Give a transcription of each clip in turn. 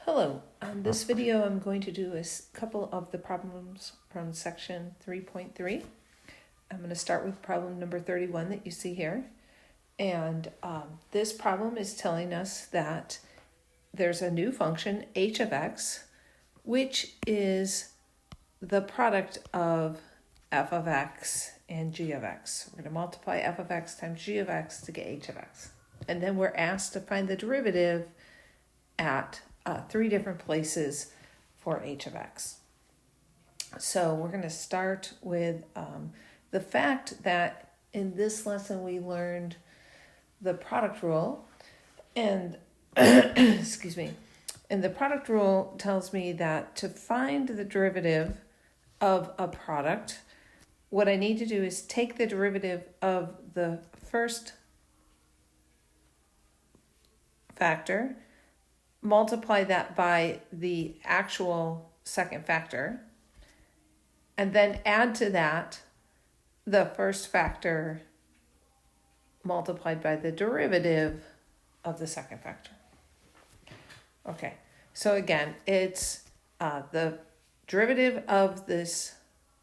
Hello, on this video I'm going to do a couple of the problems from section 3.3. I'm going to start with problem number 31 that you see here. And this problem is telling us that there's a new function, h of x, which is the product of f of x and g of x. We're going to multiply f of x times g of x to get h of x. And then we're asked to find the derivative at three different places for h of x. So we're going to start with the fact that in this lesson we learned the product rule, and excuse me, and the product rule tells me that to find the derivative of a product, what I need to do is take the derivative of the first factor, multiply that by the actual second factor, and then add to that the first factor multiplied by the derivative of the second factor. Okay, so again, it's the derivative of this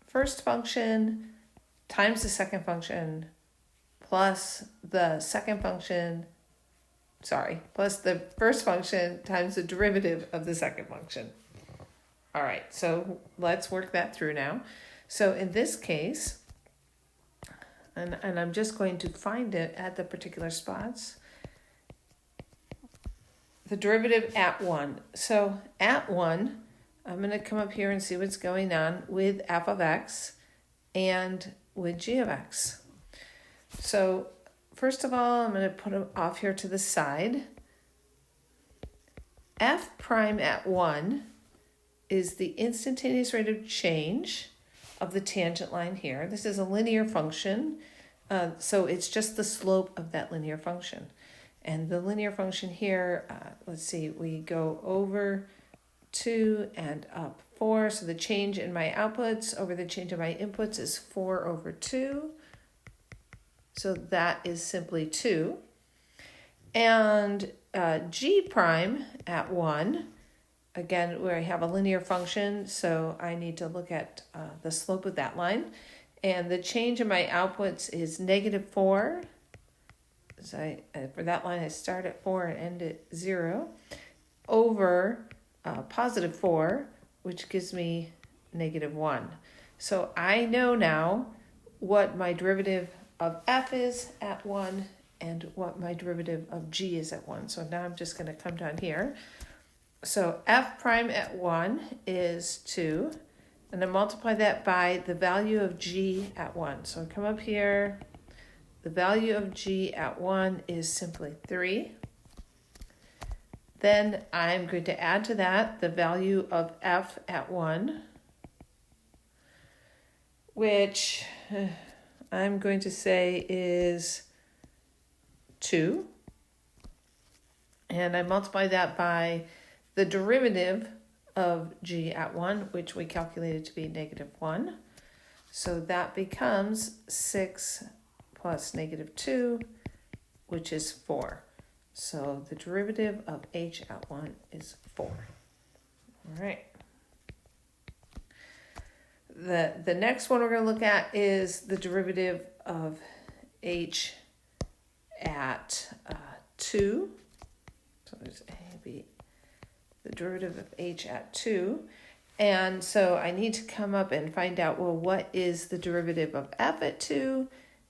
first function times the second function plus the second function plus the first function times the derivative of the second function. All right, so let's work that through now. So in this case, and I'm just going to find it at the particular spots, the derivative at 1. So at 1, I'm going to come up here and see what's going on with f of x and with g of x. So first of all, I'm going to put them off here to the side. F prime at 1 is the instantaneous rate of change of the tangent line here. This is a linear function, so it's just the slope of that linear function. And the linear function here, let's see, we go over 2 and up 4. So the change in my outputs over the change in my inputs is 4 over 2. So that is simply 2. And g prime at 1, again, where I have a linear function, so I need to look at the slope of that line. And the change in my outputs is negative 4. So for that line, I start at 4 and end at 0, over positive 4, which gives me negative 1. So I know now what my derivative of f is at 1 and what my derivative of g is at 1. So now I'm just going to come down here. So f prime at 1 is 2, and I multiply that by the value of g at 1. So I come up here, the value of g at 1 is simply 3. Then I'm going to add to that the value of f at 1, which I'm going to say is 2. And I multiply that by the derivative of g at 1, which we calculated to be negative 1. So that becomes 6 plus negative 2, which is 4. So the derivative of h at 1 is 4. All right. The next one we're going to look at is the derivative of h at 2. So there's A, B, the derivative of h at 2. And so I need to come up and find out, well, what is the derivative of f at 2?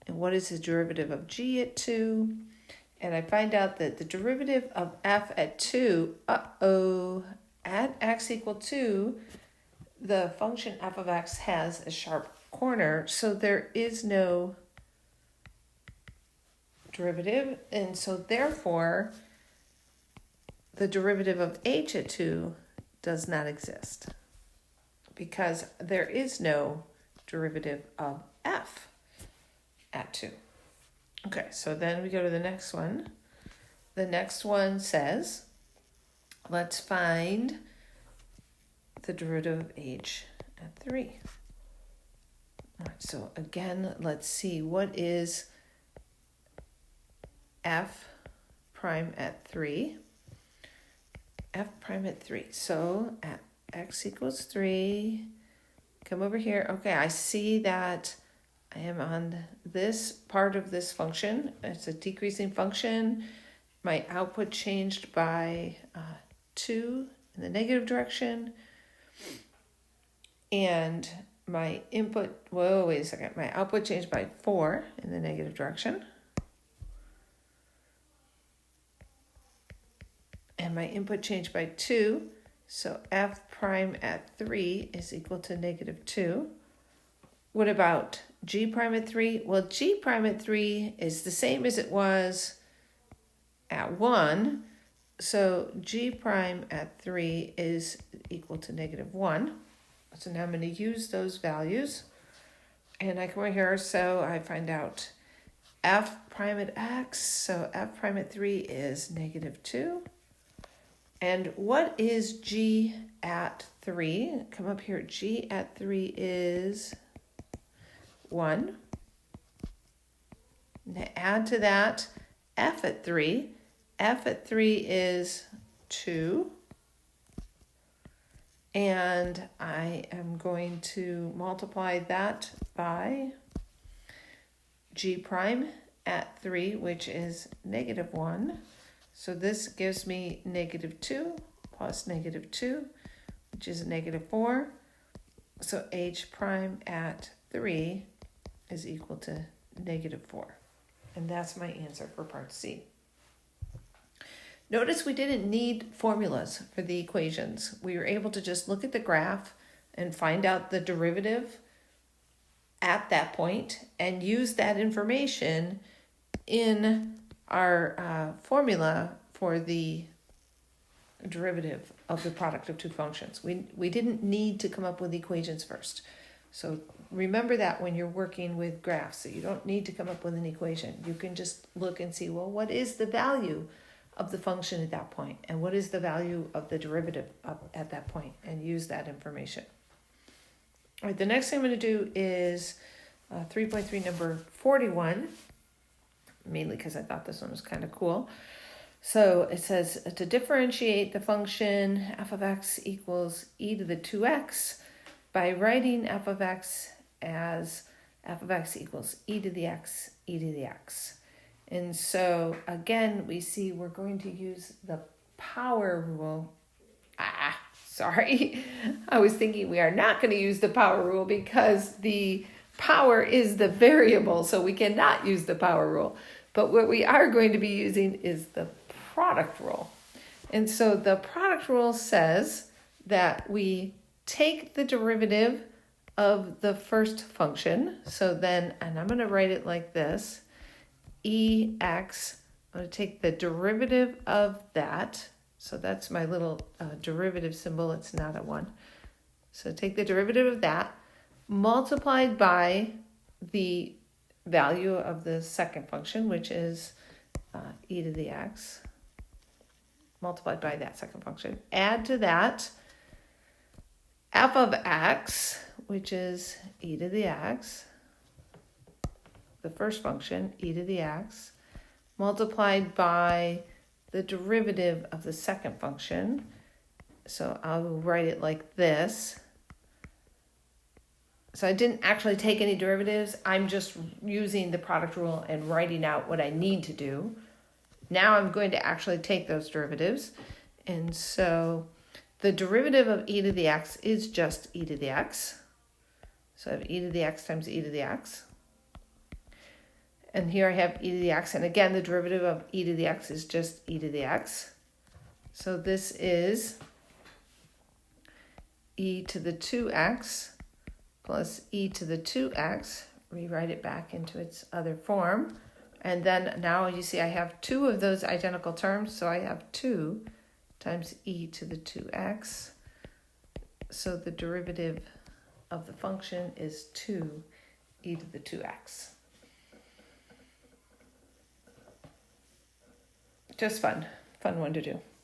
And what is the derivative of g at 2? And I find out that the derivative of f at 2, at x equal 2, the function f of x has a sharp corner, so there is no derivative. And so therefore, the derivative of h at 2 does not exist because there is no derivative of f at 2. Okay, so then we go to the next one. The next one says, let's find the derivative of h at 3. All right, so again, let's see, what is f prime at 3? f prime at 3. So at x equals 3, come over here. Okay, I see that I am on this part of this function. It's a decreasing function. My output changed by 2 in the negative direction. And my input, whoa, wait a second. My output changed by 4 in the negative direction. And my input changed by 2. So f prime at 3 is equal to negative 2. What about g prime at 3? Well, g prime at 3 is the same as it was at 1. So g prime at 3 is equal to negative 1. So now I'm going to use those values. And I come over here, so I find out f prime at x. So f prime at 3 is negative 2. And what is g at 3? Come up here. G at 3 is 1. Now add to that f at 3. F at 3 is 2. And I am going to multiply that by g prime at 3, which is negative 1. So this gives me negative 2 plus negative 2, which is negative 4. So h prime at 3 is equal to negative 4. And that's my answer for part C. Notice we didn't need formulas for the equations. We were able to just look at the graph and find out the derivative at that point and use that information in our formula for the derivative of the product of two functions. We didn't need to come up with equations first. So remember that when you're working with graphs, so you don't need to come up with an equation. You can just look and see, well, what is the value of the function at that point? And what is the value of the derivative at that point? And use that information. All right, the next thing I'm going to do is 3.3 number 41, mainly because I thought this one was kind of cool. So it says to differentiate the function f of x equals e to the 2x by writing f of x as f of x equals e to the x, e to the x. And so again, we see we're going to use the power rule. Sorry. I was thinking we are not going to use the power rule because the power is the variable, so we cannot use the power rule. But what we are going to be using is the product rule. And so the product rule says that we take the derivative of the first function. So then, and I'm going to write it like this, ex, I'm going to take the derivative of that. So that's my little derivative symbol. It's not a 1. So take the derivative of that multiplied by the value of the second function, which is e to the x, multiplied by that second function. Add to that f of x, which is e to the x, the first function, e to the x, multiplied by the derivative of the second function. So I'll write it like this. So I didn't actually take any derivatives. I'm just using the product rule and writing out what I need to do. Now I'm going to actually take those derivatives. And so the derivative of e to the x is just e to the x. So I have e to the x times e to the x. And here I have e to the x. And again, the derivative of e to the x is just e to the x. So this is e to the 2x plus e to the 2x. Rewrite it back into its other form. And then now you see I have two of those identical terms. So I have 2 times e to the 2x. So the derivative of the function is 2 e to the 2x. Just fun one to do.